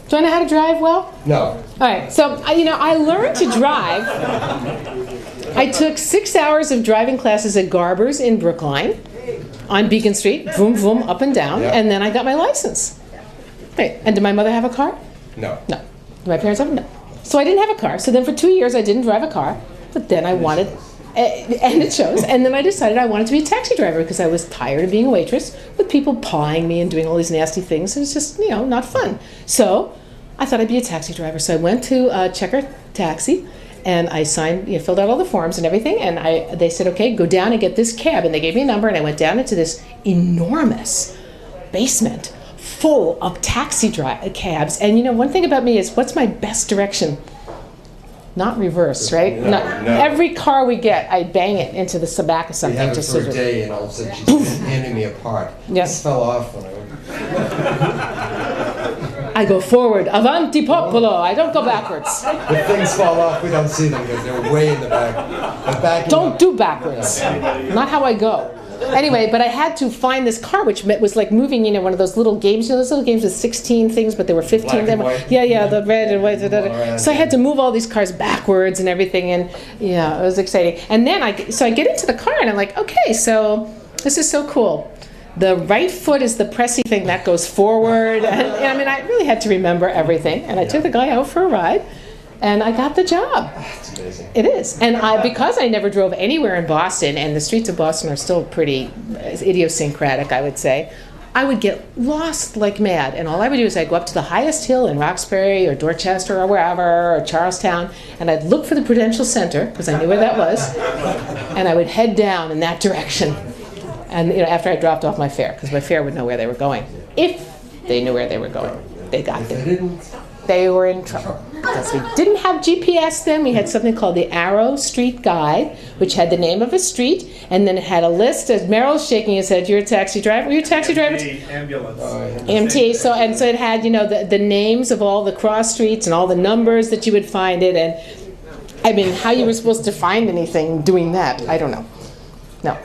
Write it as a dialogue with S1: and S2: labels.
S1: Do I know how to drive well?
S2: No.
S1: All right, so I learned to drive. I took 6 hours of driving classes at Garber's in Brookline on Beacon Street, vroom, vroom, up and down, and then I got my license. Right, and did my mother have a car?
S2: No.
S1: No. Did my parents have a? No. So I didn't have a car. So then for 2 years I didn't drive a car, but then I wanted, and it shows, and then I decided I wanted to be a taxi driver because I was tired of being a waitress with people pawing me and doing all these nasty things. It was just, not fun. So I thought I'd be a taxi driver. So I went to Checker Taxi, and I signed, filled out all the forms and everything, and they said, okay, go down and get this cab, and they gave me a number, and I went down into this enormous basement full of taxi cabs. And one thing about me is, what's my best direction? Not reverse, right?
S2: No.
S1: Every car we get, I bang it into the back of something.
S2: You have it for a day, and all of a sudden she's handing me a part. This fell off when I went.
S1: I go forward, avanti popolo. I don't go backwards.
S2: If things fall off, we don't see them because they're way in the back.
S1: Don't do backwards. Not how I go. Anyway, but I had to find this car, which was like moving, one of those little games, those little games with 16 things, but there were 15 of them. Yeah, the red and white. So I had to move all these cars backwards and everything, and it was exciting. And then I get into the car, and I'm like, okay, so this is so cool. The right foot is the pressy thing that goes forward, and I really had to remember everything. And I took the guy out for a ride. And I got the job.
S2: That's amazing.
S1: It is. And because I never drove anywhere in Boston, and the streets of Boston are still pretty idiosyncratic, I would say, I would get lost like mad. And all I would do is I'd go up to the highest hill in Roxbury or Dorchester or wherever, or Charlestown, and I'd look for the Prudential Center, because I knew where that was, and I would head down in that direction. And after I dropped off my fare, because my fare would know where they were going. If they knew where they were going, they got there. They were in trouble. Because we didn't have GPS then. We had something called the Arrow Street Guide, which had the name of a street, and then it had a list. As Meryl's shaking his head, you're a taxi driver? Were you a taxi driver?
S3: Ambulance.
S1: EMT. So it had, the names of all the cross streets and all the numbers that you would find it. And how you were supposed to find anything doing that, I don't know. No.